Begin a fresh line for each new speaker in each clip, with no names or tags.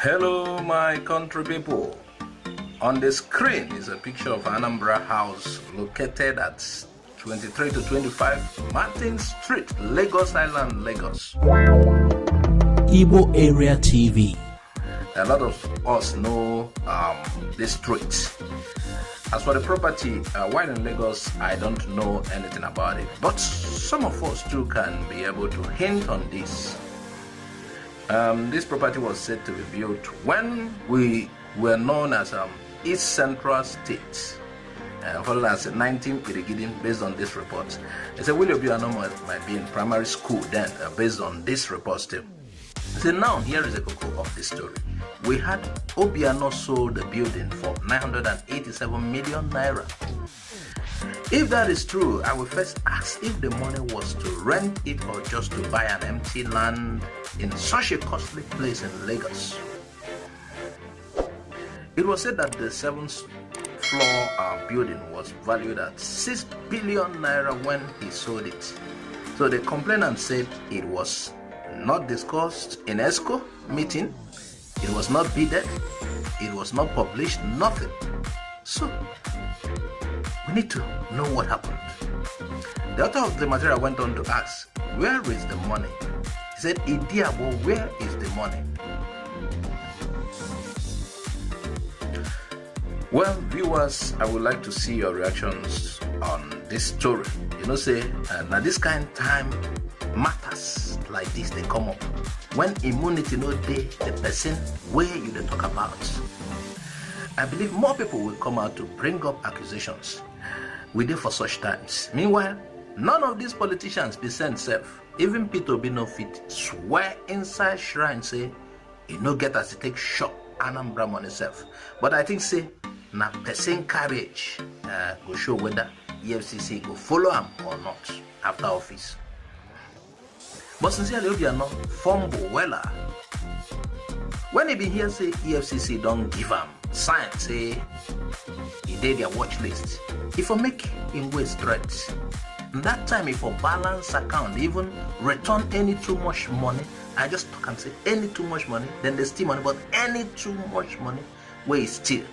Hello, my country people. On the screen is a picture of Anambra House located at 23 to 25 Martin Street, Lagos Island, Lagos.
Igbo Area TV.
A lot of us know this street. As for the property, while in Lagos, I don't know anything about it. But some of us too can be able to hint on this. This property was said to be built when we were known as East Central State, followed as 19 Pirigidin, based on this report. It's a Obiano might be in primary school then, based on this report still. So now, here is a cocoa of this story. We had Obiano sold the building for 987 million naira. If that is true, I will first ask if the money was to rent it or just to buy an empty land in such a costly place in Lagos. It was said that the 7th floor building was valued at 6 billion naira when he sold it. So the complainant said it was not discussed in ESCO meeting, it was not bidded, it was not published, nothing. So we need to know what happened. The author of the material went on to ask, where is the money? He said, Idiabo, where is the money? Well, viewers, I would like to see your reactions on this story. You know, say, now this kind of time matters like this, they come up. When immunity no day, the person where you they talk about. I believe more people will come out to bring up accusations. We did for such times. Meanwhile, none of these politicians be sent safe. Even Peter be no fit swear inside shrine say he no get as he take shot Anambra money self. But I think say na person courage go show whether EFCC go follow him or not after office. But sincerely, Obiano fumble wella. When he be here say EFCC don't give him sign say he did their watch list, if I make him waste threats, and that time if I balance account, even return any too much money, I just talk and say any too much money, then they steal money, but any too much money where he steal.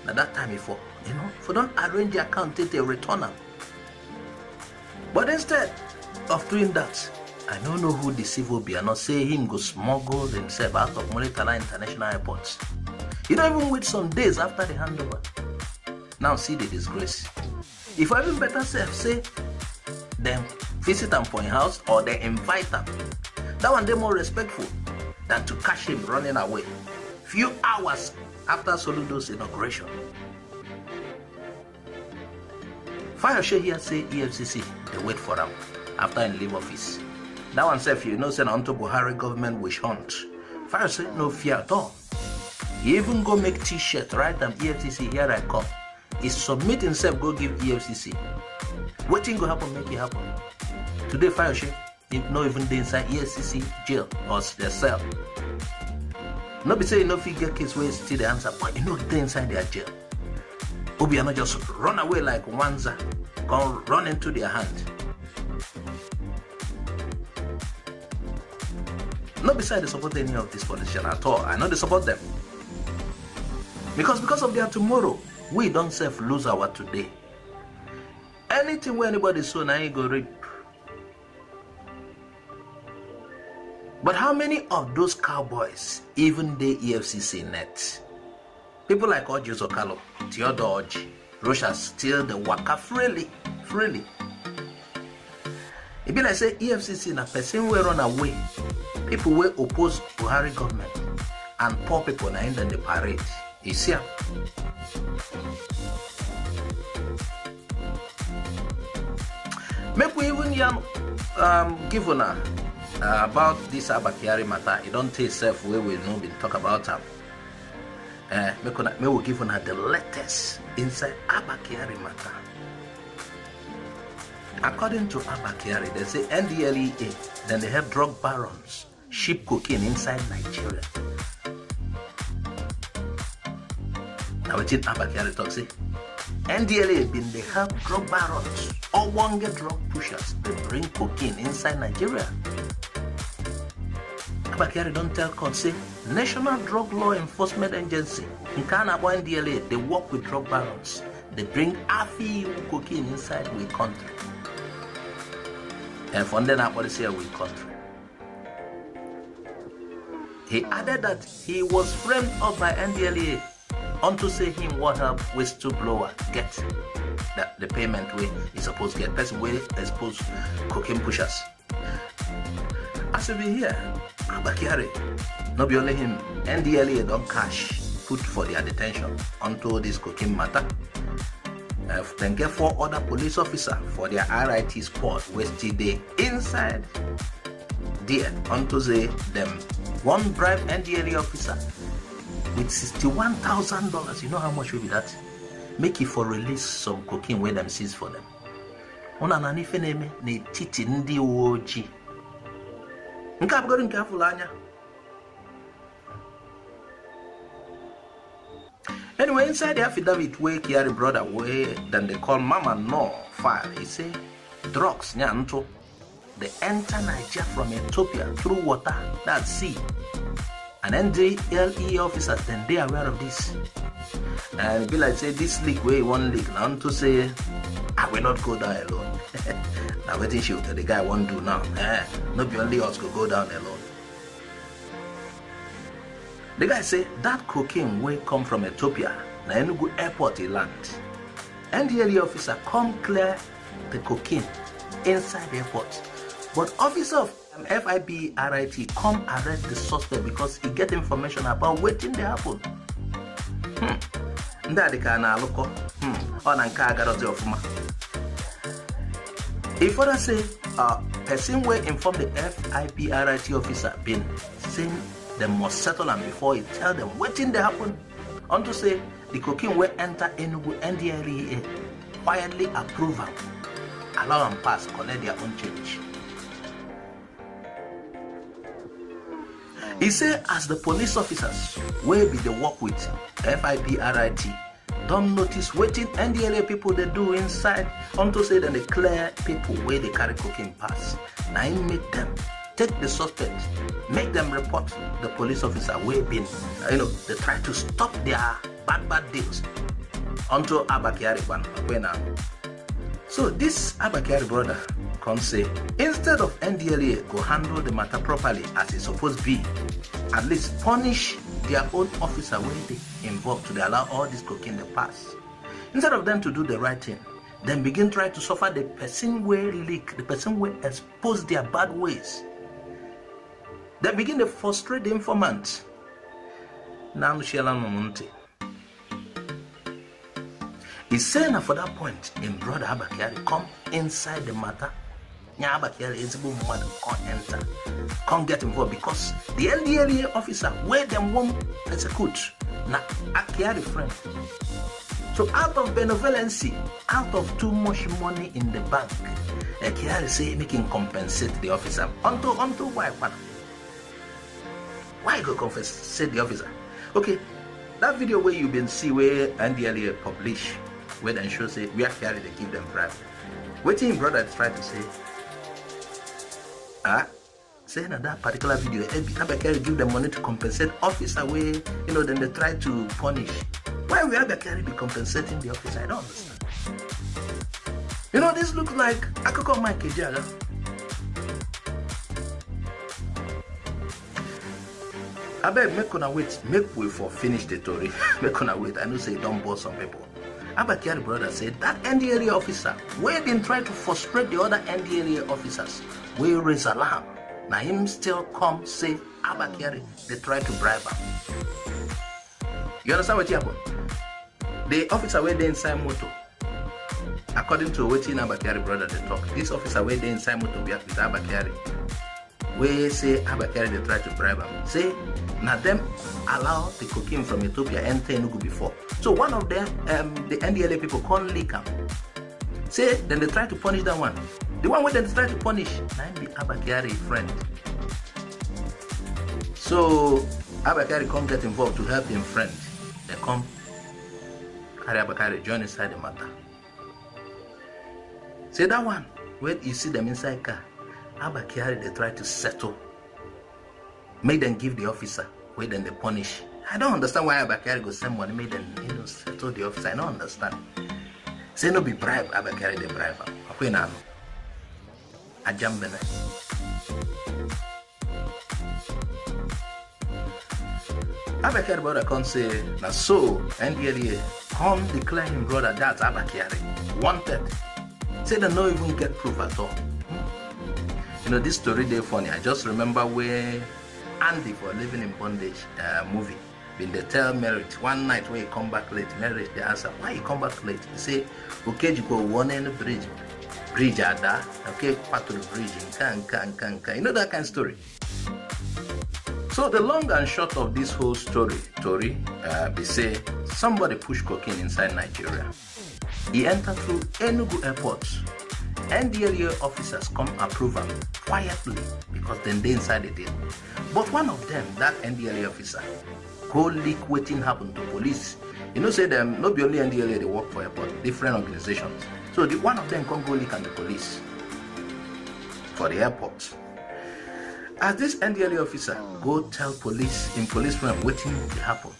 Now that time if I, if I don't arrange the account, they return them. But instead of doing that, I don't know who deceive Obiano, say him go smuggle himself out of Molitala International Airport. You don't even wait some days after the handover. Now see the disgrace. If I even better self say them visit him for a house or they invite him, that one they more respectful than to catch him running away few hours after Soludo's inauguration. Fayose here say EFCC they wait for him after in leave office. That one self, you know, say onto Buhari government wish hunt. Fayose no fear at all. He even go make t-shirt, write them EFCC, here I come. He submit himself, go give EFCC. What thing go happen, make it happen. Today, Fayose, he no even dey inside EFCC jail or their cell. No be say you no fit get case where still the answer, but you know dey inside their jail. Obiano just run away like Wanza, come run into their hand. Not beside they support any of these politicians at all. I know they support them. Because of their tomorrow, we don't self lose our today. Anything where anybody sow, now you go reap. But how many of those cowboys even the EFCC net? People like Oji Zokalo, Theodore Oji, Russia still the waka freely. It be like say EFCC na person will run away. People will oppose Buhari government and poor people na in the parade. You see? Make we even give on about this Abba Kyari matter. It don't take self where we know been talk about him. May we give on the latest inside Abba Kyari matter. According to Abba Kyari, they say Ndlea, then they have drug barons ship cocaine inside Nigeria. Now what did Abba Kyari talk say? Ndlea been they have drug barons or one get drug pushers. They bring cocaine inside Nigeria. Abba Kyari don't tell court say National Drug Law Enforcement Agency, in Canada, Ndlea, they work with drug barons. They bring Afi cocaine inside we country. And from then up, what is here we country. He added that he was framed up by Ndlea unto say him what help whistleblower get the payment way is supposed to get. Person way exposed cocaine pushers. As we be here, Abba Kyari, not be only him, Ndlea don't cash put for their detention onto this cocaine matter. Then get 4 other police officers for their RIT squad, which they inside there unto say them one bribe Ndlea officer with $61,000. You know how much will be that? Make it for release some cocaine where them seize for them. Una na nife neme ne titi ndi oji. Nka abgori nka fulanya. Anyway, inside the affidavit where Kyari brother where then they call Mama No file, he say drugs nyanto they enter Nigeria from Ethiopia through water, that's sea. And Ndlea officers then they are aware of this. And be like say this leak way one leak now to say I will not go down alone. Now what is the guy won't do now? Not be only us go down alone. The guy say that cocaine will come from Ethiopia. Na Enugu airport he land. Ndlea officer come clear the cocaine inside the airport. But officer of FIB RIT come arrest the suspect because he get information about waiting they happen. He further say person will inform the FIB RIT officer been saying they must settle them before he tell them waiting they happen. Unto say the cocaine will enter Enugu Ndlea quietly approve them, allow them pass, collect their own change. He say as the police officers will be the work with FIB RIT don't notice waiting Ndlea people they do inside unto say that they clear people where they carry cocaine pass. Now he make them take the suspect, make them report the police officer where been they try to stop their bad deals unto Abba Kyari one. So this Abba Kyari brother come say instead of Ndlea go handle the matter properly as it's supposed to be, at least punish their own officer when they involved to allow all this cocaine to pass. Instead of them to do the right thing, then begin try to suffer the person will leak, the person will expose their bad ways. They begin to frustrate the informant. Now he's saying for that point, in brother Abba Kyari come inside the matter. Abba Kyari is able to come enter, can't get involved because the Ndlea officer where them won't persecute. Now Kyari friend. So out of benevolency, out of too much money in the bank, Kyari say making compensate the officer. Unto why? Why go compensate the officer? Okay, that video where you been see where Ndlea publish, where they show say we are Kyari they give them bribe. Waiting brother try to say. Saying that particular video, Abba Kyari give them money to compensate officer where then they try to punish. Why will Abba Kyari be compensating the officer? I don't understand. This looks like Akoko Mike Ejaga. I beg make una wait, make we for finish the story. Make una wait. I know say don't bore some people. Abba Kyari brother said that Ndlea officer we been trying to frustrate the other Ndlea officers. We raise alarm. Now him still come say Abba Kyari they try to bribe him. You understand what happened? The officer where they inside motor. According to what Abba Kyari brother they talk, this officer where they inside motor we with Abba Kyari. We say Abba Kyari they try to bribe him. Say now them allow the cocaine from Ethiopia enter Enugu before. So one of them, the Ndlea people can't leak him. Say then they try to punish that one. The one where they try to punish, now be Abba Kyari friend. So Abba Kyari can't get involved to help him friend. They come carry Abba Kyari join inside the matter. Say that one where you see them inside car, Abba Kyari they try to settle. Make them give the officer where then they punish. I don't understand why Abba Kyari go send money, make them, settle the officer. I don't understand. Say no be bribe, Abba Kyari the bribe. Okay, now. Ajambene. Abba Kyari brother can't say, now so, Ndlea come declare him brother, that's Abba Kyari. Wanted. Say they don't even get proof at all. This story they funny. I just remember where Andy for Living in Bondage movie. When they tell Merit one night when he come back late, Merit they answer, why you come back late? He say, okay, you go one end of the bridge at that, okay, part of the bridge, can. You know that kind of story. So the long and short of this whole story, they say somebody pushed cocaine inside Nigeria. He entered through Enugu airport. Ndlea officers come approve him quietly because then they inside the deal. But one of them, that Ndlea officer, go leak waiting happen to police. Say them, not be only Ndlea, they work for airport, different organizations. So one of them come go leak on the police for the airport. As this Ndlea officer go tell police in police room waiting to happen,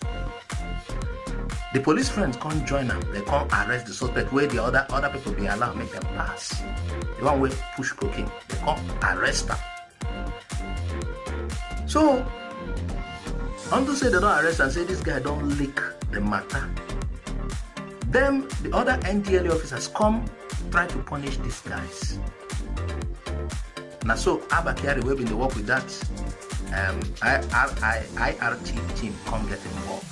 the police friends can't join them. They can't arrest the suspect where the other people be allowed make them pass. The one way push cocaine, they can't arrest them. So, unto say they don't arrest and say this guy don't leak the matter. Then the other Ndlea officers come try to punish these guys. Now so Abba Kyari will be in the work with that IRT team come get involved.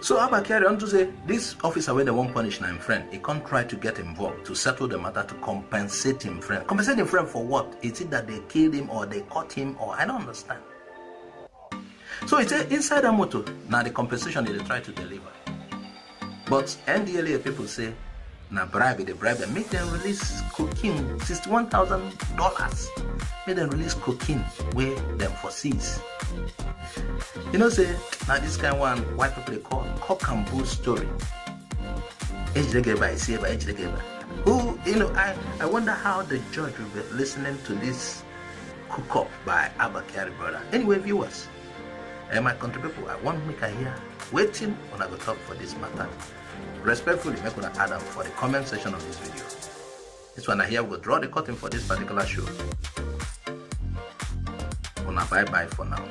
So Abba Kyari on to say this officer where they won't punish him friend, he can't try to get involved to settle the matter to compensate him friend. Compensate him friend for what? Is it that they killed him or they caught him or I don't understand. So it's inside the motor now the compensation they try to deliver. But Ndlea people say now bribe them, make them release cocaine, $61,000. Make them release cocaine where them for seize. Say now this kind of one white people they call cock and bull story. Who I wonder how the judge will be listening to this cook up by Abba Kyari brother. Anyway, viewers, and my country people, I want to make a hear waiting when I go talk for this matter. Respectfully, make una add them for the comment section of this video. This one I here will draw the curtain for this particular show. Una bye bye for now.